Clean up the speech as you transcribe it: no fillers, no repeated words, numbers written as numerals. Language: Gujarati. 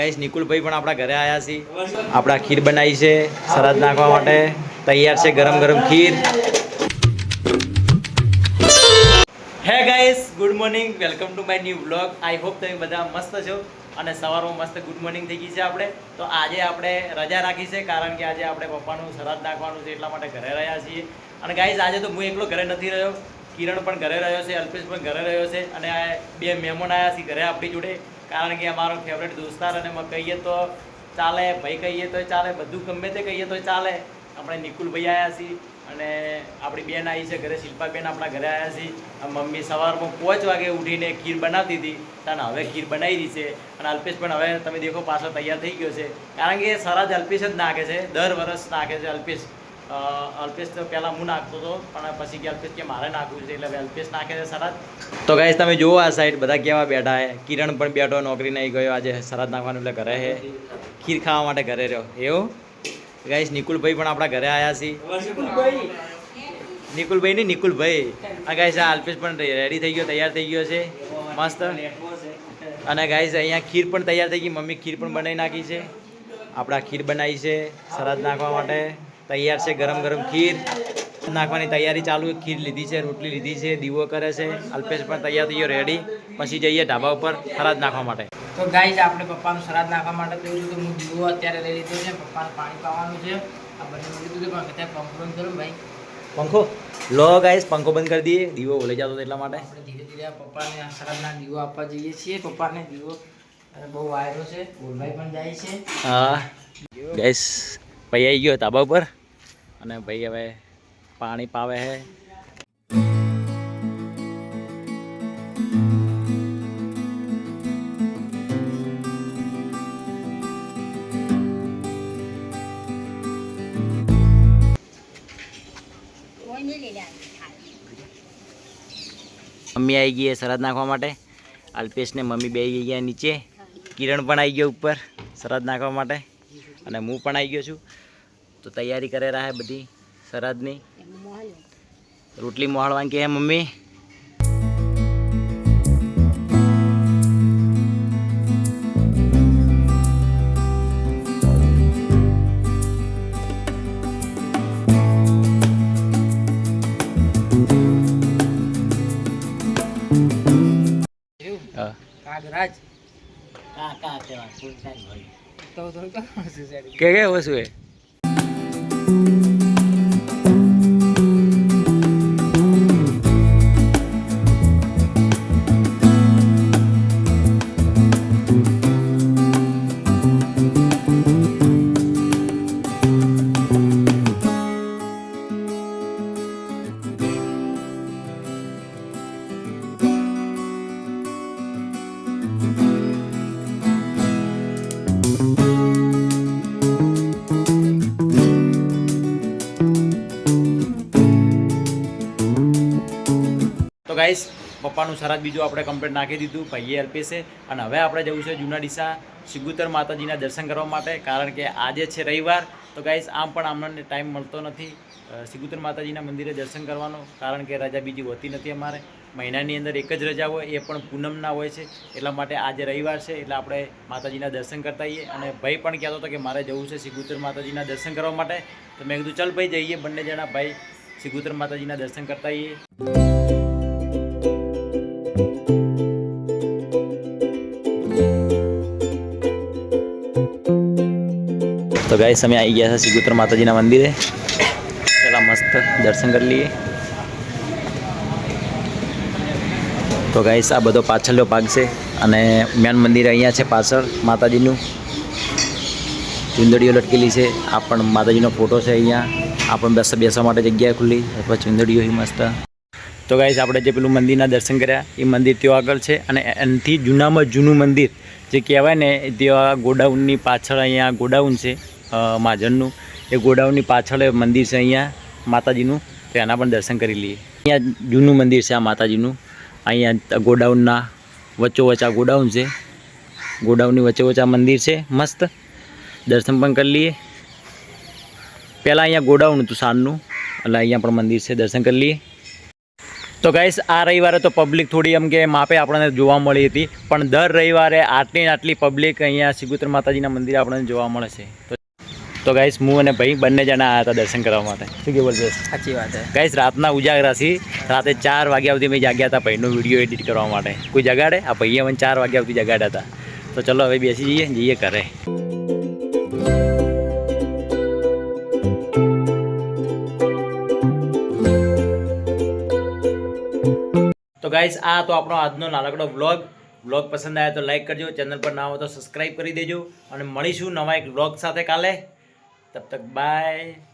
ગાઈસ નિકુલભાઈ પણ આપણા ઘરે આવ્યા છે. આપણા ખીર બનાવી છે સરાદ નાખવા માટે. તૈયાર છે ગરમ ગરમ ખીર. Hey guys, good morning, welcome to my new vlog. I hope તમે બધા મસ્ત છો અને સવારમાં મસ્ત ગુડ મોર્નિંગ થઈ ગઈ છે આપણે. તો આજે આપણે રજા રાખી છે કારણ કે આજે આપણે પપ્પાનું સરાદ નાખવાનું છે, એટલા માટે ઘરે રહ્યા છીએ. અને ગાઈસ આજે તો હું એકલો ઘરે નથી રહ્યો, કિરણ પણ ઘરે રહ્યો છે, અલ્પેશ પણ ઘરે રહ્યો છે અને બે મહેમાન આવ્યા છે ઘરે આપણી જોડે. કારણ કે અમારો ફેવરેટ દોસ્તાર અને કહીએ તો ચાલે, ભાઈ કહીએ તો ચાલે, બધું ગમે તે કહીએ તો ચાલે. આપણે નિકુલભાઈ આવ્યા છીએ અને આપણી બેન આવી છે ઘરે, શિલ્પાબેન આપણા ઘરે આવ્યા છીએ. મમ્મી સવારમાં 5 વાગે ઉઠીને ખીર બનાવતી હતી અને હવે ખીર બનાવી રહી છે. અને અલ્પેશ પણ હવે તમે દેખો પાછો તૈયાર થઈ ગયો છે, કારણ કે સરાજ અલ્પેશ જ નાખે છે, દર વર્ષ નાખે છે અલ્પેશ. અલ્પેશ તો પહેલાં હું નાખતો હતો પણ પછી કે અલ્પેશ કે મારે નાખવું છે એટલે અલ્પેશ નાખે છે સરાદ. તો ગાઈસ તમે જુઓ આ સાઈડ બધા કેવા બેઠા છે. કિરણ પણ બેઠો, નોકરી નહીં ગયો, આજે સરાદ નાખવાનું એટલે ઘરે છે, ખીર ખાવા માટે ઘરે રહ્યો. એવું ગાઈસ નિકુલભાઈ પણ આપણા ઘરે આવ્યા છે. નિકુલભાઈ નહીં, નિકુલભાઈ. આ ગાઈસ આ અલ્પેશ પણ રેડી થઈ ગયો, તૈયાર થઈ ગયો છે મસ્ત. અને ગાઈસ અહીંયા ખીર પણ તૈયાર થઈ ગઈ, મમ્મી ખીર પણ બનાવી નાખી છે. આપણા ખીર બનાવી છે સરાદ નાખવા માટે. તૈયાર છે ગરમ ગરમ ખીર નાખવાની તૈયારી ચાલુ. ખીર લીધી છે, રોટલી લીધી છે, દીવો કરે છે. અલ્પેશ પણ તૈયાર થઈ ગયો, રેડી. પછી જઈએ ઢાબા ઉપર સરાદ નાખવા માટે. તો ગાઈસ આપણે પપ્પાનું સરાદ નાખવા માટે કહ્યું તો હું દીવો અત્યારે લઈ લીધો છે. પપ્પાને પાણી પાવાનું છે. આ બંને લીધું હતું પણ અત્યારે પંખો બંધ કરું ભાઈ. પંખો લો ગાઈસ, પંખો બંધ કરી દઈએ, દીવો ભૂલી જતો એટલા માટે. આપણે ધીરે ધીરે પપ્પાને સરાદના દીવો આપવા જઈએ છીએ. પપ્પાને દીવો બહુ વાયરો છે, ઓલભાઈ પણ જાય છે. હા ગાઈસ, ભાઈ આવી ગયો ધાબા ઉપર અને ભાઈ હવે પાણી પાવે છે. મમ્મી આવી ગઈ સરાદ નાખવા માટે. અલ્પેશ ને મમ્મી બે આવી ગયા નીચે. કિરણ પણ આવી ગયો ઉપર સરાદ નાખવા માટે અને હું પણ આવી ગયો છું. તો તૈયારી કરે રહ્યા બધી સરાદની. રોટલી મોહળવાની કે હે મમ્મી. કાગરાજ કે વસ્તુ હે. તો ગાઈસ પપ્પાનું સરાદ બીજું આપણે કમ્પ્લીટ નાખી દીધું ભાઈએ અલ્પેશે. અને હવે આપણે જવું છે જૂના ડીસા સિગુતર માતાજીના દર્શન કરવા માટે, કારણ કે આજે છે રવિવાર. તો ગાઈસ આમ પણ અમને ટાઈમ મળતો નથી સિગુતર માતાજીના મંદિરે દર્શન કરવાનો, કારણ કે રજા બીજી હોતી નથી અમારે. મહિનાની અંદર એક જ રજા હોય, એ પણ પૂનમના હોય છે. એટલા માટે આજે રવિવાર છે એટલે આપણે માતાજીના દર્શન કરતા આવીએ. અને ભાઈ પણ કહેતો હતો કે મારે જવું છે સિગુતર માતાજીના દર્શન કરવા માટે. તો મેં કીધું ચાલ ભાઈ જઈએ બંને જણા ભાઈ સિગુતર માતાજીના દર્શન કરતા આવીએ. તો ગાઈસ અમે આવી ગયા છે સિગુતર માતાજીના મંદિરે. પહેલાં મસ્ત દર્શન કરી લઈએ. તો ગાઈસ આ બધો પાછળનો ભાગ છે અને મેન મંદિર અહીંયા છે પાછળ માતાજીનું. ચુંદડીઓ લટકેલી છે. આ પણ માતાજીનો ફોટો છે અહીંયા. આ પણ બેસવા માટે જગ્યા ખુલ્લી અથવા ચુંદડીઓ મસ્ત. તો ગાઈસ આપણે જે પેલું મંદિરના દર્શન કર્યા એ મંદિર ત્યાં આગળ છે. અને એનાથી જૂનામાં જૂનું મંદિર જે કહેવાય ને, ત્યાં ગોડાઉનની પાછળ અહીંયા ગોડાઉન છે મહાજનનું. એ ગોડાઉનની પાછળ મંદિર છે અહીંયા માતાજીનું. તો એના પણ દર્શન કરી લઈએ. અહીંયા જૂનું મંદિર છે આ માતાજીનું. અહીંયા ગોડાઉનના વચ્ચોવચ્ચ આ ગોડાઉન છે. ગોડાઉનની વચ્ચોવચ્ચ આ મંદિર છે મસ્ત. દર્શન પણ કરી લઈએ. પહેલાં અહીંયા ગોડાઉન હતું સારનું, એટલે અહીંયા પણ મંદિર છે, દર્શન કરી લઈએ. તો ગાઈસ આ રવિવારે તો પબ્લિક થોડી એમ કે માપે આપણને જોવા મળી હતી, પણ દર રવિવારે આટલી ને આટલી પબ્લિક અહીંયા સિગુતર માતાજીના મંદિરે આપણને જોવા મળે છે. તો ગાઈસ હું અને ભાઈ બંને જણા આવ્યા હતા દર્શન કરવા માટે. શું કે બોલશે? સાચી વાત છે. ગાઈસ રાતના ઉજાગરા છે, રાતે 4 વાગ્યા સુધી મેં જાગ્યા હતા ભાઈનો વિડીયો એડિટ કરવા માટે. કોઈ જગાડે? આ ભાઈએ મને 4 વાગ્યા સુધી જગાડ્યા હતા. તો ચલો હવે બેસી જઈએ ઘરે. તો ગાઈસ આ તો આપણો આજનો નાનકડો વ્લોગ પસંદ આવ્યો તો લાઈક કરજો, ચેનલ પર ના હો તો સબસ્ક્રાઈબ કરી દેજો, અને મળીશું નવા એક વ્લોગ સાથે કાલે. તબ તક બાય.